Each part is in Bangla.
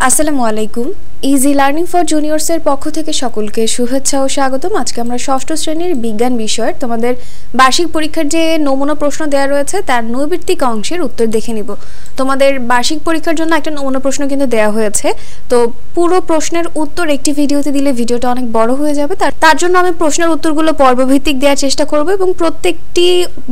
আসসালামু আলাইকুম। ইজি লার্নিং ফর জুনিয়র্সের পক্ষ থেকে সকলকে শুভেচ্ছা ও স্বাগতম। আজকে আমরা ষষ্ঠ শ্রেণীর বিজ্ঞান বিষয়ের তোমাদের বার্ষিক পরীক্ষার যে নমুনা প্রশ্ন দেওয়া রয়েছে তার নৈর্ব্যক্তিক অংশের উত্তর দেখে নিব। তোমাদের বার্ষিক পরীক্ষার জন্য একটা নমুনা প্রশ্ন কিন্তু দেওয়া হয়েছে, তো পুরো প্রশ্নের উত্তর একটি ভিডিওতে দিলে ভিডিওটা অনেক বড় হয়ে যাবে। তার জন্য আমি প্রশ্নের উত্তরগুলো পর্বভিত্তিক দেওয়ার চেষ্টা করব এবং প্রত্যেকটি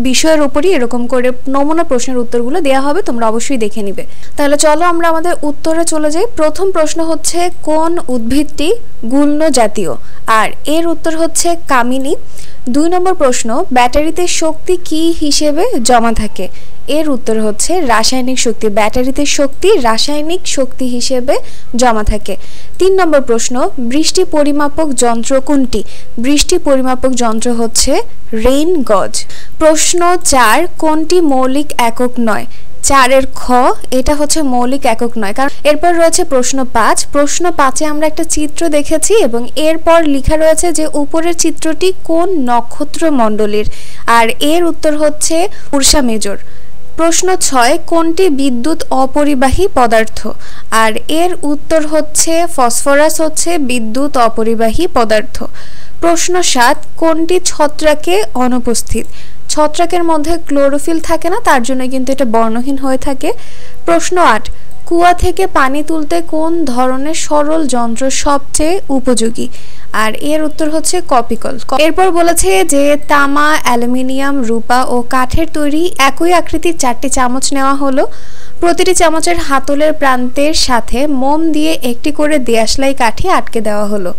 বিষয়ের উপরই এরকম করে নমুনা প্রশ্নের উত্তরগুলো দেওয়া হবে, তোমরা অবশ্যই দেখে নিবে। তাহলে চলো আমরা আমাদের উত্তরে চলে যাই। প্রথম প্রশ্ন হচ্ছে কোন উদ্ভিদটি গুল্ম জাতীয়, আর এর উত্তর হচ্ছে কামিনী। 2 নম্বর প্রশ্ন ব্যাটারিতে শক্তি কি হিসেবে জমা থাকে, এর উত্তর হচ্ছে রাসায়নিক শক্তি। ব্যাটারিতে শক্তি রাসায়নিক শক্তি হিসেবে জমা থাকে। 3 নম্বর প্রশ্ন বৃষ্টি পরিমাপক যন্ত্র কোনটি, বৃষ্টি পরিমাপক যন্ত্র হচ্ছে রেইন গজ। প্রশ্ন 4 কোনটি মৌলিক একক নয়, 4 এর খ, এটা হচ্ছে মৌলিক একক নয়। কারণ এরপর রয়েছে প্রশ্ন 5। প্রশ্ন 5-এ আমরা একটা চিত্র দেখেছি এবং এরপর লেখা রয়েছে যে উপরের চিত্রটি কোন নক্ষত্র মণ্ডলীর, আর এর উত্তর হচ্ছে উর্সা মেজর। প্রশ্ন 6 কোনটি বিদ্যুৎ অপরিবাহী পদার্থ, আর এর উত্তর হচ্ছে ফসফরাস হচ্ছে বিদ্যুৎ অপরিবাহী পদার্থ। প্রশ্ন 7 কোনটি ছত্রাকে অনুপস্থিত, ছত্রাকের মধ্যে ক্লোরোফিল থাকে না, তার জন্য কিন্তু এটা বর্ণহীন হয়ে থাকে। প্রশ্ন 8 কুয়া থেকে পানি তুলতে কোন ধরনের সরল যন্ত্র সবচেয়ে উপযোগী, আর এর উত্তর হচ্ছে কপিকল। এরপর বলেছে যে তামা, অ্যালুমিনিয়াম, রূপা ও কাঠের তৈরি একই আকৃতির 4টি চামচ নেওয়া হলো। প্রতিটি চামচের হাতলের প্রান্তের সাথে মোম দিয়ে একটি করে দেয়াশলাই কাঠি আটকে দেওয়া হলো।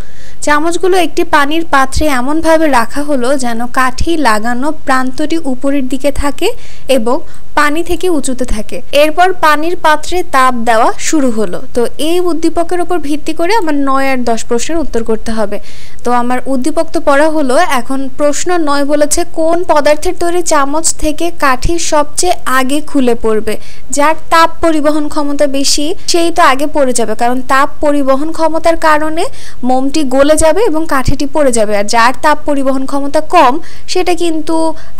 চামচগুলো একটি পানির পাত্রে এমনভাবে রাখা হলো যেন কাঠি লাগানো প্রান্তটি উপরের দিকে থাকে এবং পানি থেকে উঁচুতে থাকে। এরপর পানির পাত্রে তাপ দেওয়া শুরু হলো। তো এই উদ্দীপকের উপর ভিত্তি করে আমার 9 আর 10 প্রশ্নের উত্তর করতে হবে। তো আমার উদ্দীপক তো পড়া হলো, এখন প্রশ্ন 9 বলেছে কোন পদার্থের তৈরি চামচ থেকে কাঠি সবচেয়ে আগে খুলে পড়বে, যার তাপ পরিবহন ক্ষমতা বেশি সেই তো আগে পড়ে যাবে, কারণ তাপ পরিবহন ক্ষমতার কারণে মোমটি গলে যাবে এবং কাঠিটি পড়ে যাবে। আর যার তাপ পরিবহন ক্ষমতা কম সেটা কিন্তু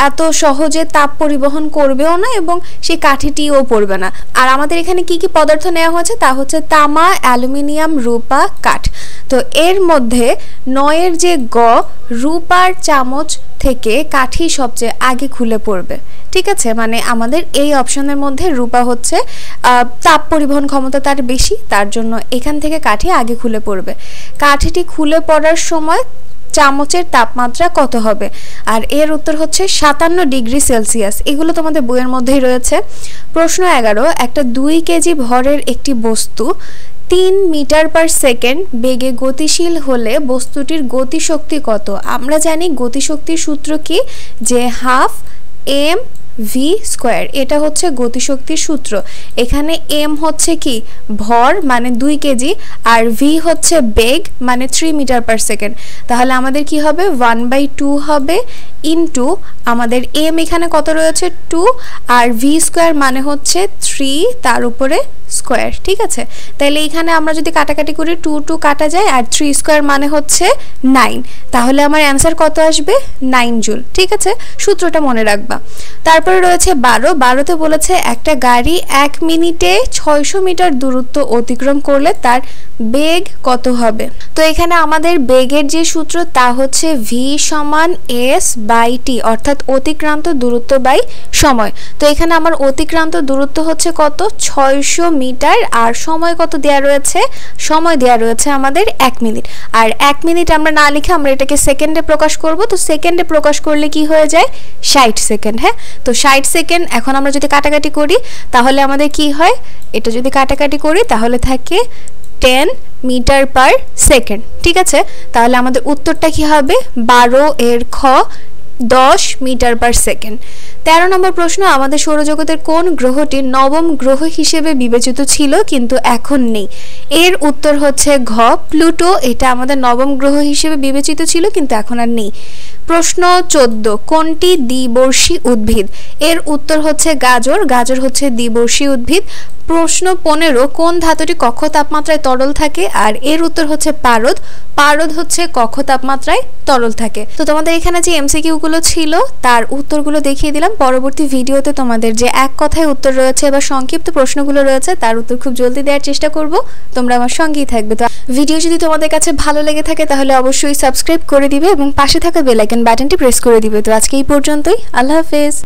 এত সহজে তাপ পরিবহন করবেও না এবং সেই কাঠিটিও পড়বে না। আর আমাদের এখানে কি কি পদার্থ নেওয়া হয়েছে তা হচ্ছে তামা, অ্যালুমিনিয়াম, রূপা, কাঠ। তো এর মধ্যে 9 এর যে গ, রূপার চামচ থেকে কাঠি সবচেয়ে আগে খুলে পড়বে। ঠিক আছে, মানে আমাদের এই অপশনের মধ্যে রূপা হচ্ছে তাপ পরিবহন ক্ষমতা তার বেশি, তার জন্য এখান থেকে কাঠি আগে খুলে পড়বে। কাঠিটি খুলে পড়ার সময় চামচের তাপমাত্রা কত হবে, আর এর উত্তর হচ্ছে 57 ডিগ্রি সেলসিয়াস। এগুলো তোমাদের বইয়ের মধ্যেই রয়েছে। প্রশ্ন 11 একটা 2 কেজি ভরের একটি বস্তু 3 মিটার পার সেকেন্ড বেগে গতিশীল হলে বস্তুটির গতিশক্তি কত। আমরা জানি গতিশক্তির সূত্র কি, যে হাফ এম ভি স্কোয়ার, এটা হচ্ছে গতিশক্তির সূত্র। এখানে এম হচ্ছে কি ভর মানে 2 কেজি, আর ভি হচ্ছে বেগ মানে 3 মিটার পার সেকেন্ড। তাহলে আমাদের কি হবে 1/2 হবে ইনটু আমাদের এম এখানে কত রয়েছে 2, আর ভি স্কোয়ার মানে হচ্ছে 3 তার উপরে স্কোয়ার। ঠিক আছে, তাহলে এখানে আমরা যদি কাটাকাটি করি 2 2 কাটা যায়, আর 3 স্কোয়ার মানে হচ্ছে 9। তাহলে আমার অ্যান্সার কত আসবে 9 জুল। ঠিক আছে, সূত্রটা মনে রাখবা। তারপরে রয়েছে 12তে বলেছে একটা গাড়ি 1 মিনিটে 600 মিটার দূরত্ব অতিক্রম করলে তার বেগ কত হবে। তো এখানে আমাদের বেগের যে সূত্র তা হচ্ছে ভি সমান এস বাই টি, অর্থাৎ অতিক্রান্ত দূরত্ব বাই সময়। তো এখানে আমার অতিক্রান্ত দূরত্ব হচ্ছে কত 600 মিটার, আর সময় কত দেয়া রয়েছে, সময় দেয়া রয়েছে আমাদের 1 মিনিট। আর 1 মিনিট আমরা না লিখে আমরা এটাকে সেকেন্ডে প্রকাশ করব। তো সেকেন্ডে প্রকাশ করলে কি হয়ে যায় 60 সেকেন্ড। হ্যাঁ, তো 60 সেকেন্ড। এখন আমরা যদি কাটাকাটি করি তাহলে আমাদের কি হয়, এটা যদি কাটাকাটি করি তাহলে থাকে 10 মিটার পার সেকেন্ড। ঠিক আছে, তাহলে আমাদের উত্তরটা কি হবে 12 এর খ 10 মিটার পার সেকেন্ড। 13 নম্বর প্রশ্ন আমাদের সৌরজগতের কোন গ্রহটি নবম গ্রহ হিসেবে বিবেচিত ছিল কিন্তু এখন নেই, এর উত্তর হচ্ছে ঘ প্লুটো। এটা আমাদের নবম গ্রহ হিসেবে বিবেচিত ছিল কিন্তু এখন আর নেই। প্রশ্ন 14 কোনটি দ্বিবর্ষী উদ্ভিদ, এর উত্তর হচ্ছে গাজর। গাজর হচ্ছে দ্বিবর্ষী উদ্ভিদ। প্রশ্ন 15, কোন ধাতুটি কক্ষ তাপমাত্রায় তরল থাকে? আর এর উত্তর হচ্ছে পারদ। পারদ হচ্ছে কক্ষ তাপমাত্রায় তরল থাকে। তো তোমাদের এখানে যে এমসিকিউ গুলো ছিল তার উত্তরগুলো দেখিয়ে দিলাম। পরবর্তী ভিডিওতে তোমাদের যে এক কথায় উত্তর রয়েছে বা সংক্ষিপ্ত প্রশ্নগুলো রয়েছে তার উত্তর খুব জলদি দেওয়ার চেষ্টা করব। তোমরা আমার সঙ্গেই থাকবে। তো ভিডিও যদি তোমাদের কাছে ভালো লেগে থাকে তাহলে অবশ্যই সাবস্ক্রাইব করে দিবে এবং পাশে থাকা বেল আইকন বাটনটি প্রেস করে দিবে। তো আজকে এই পর্যন্তই। আল্লাহ হাফেজ।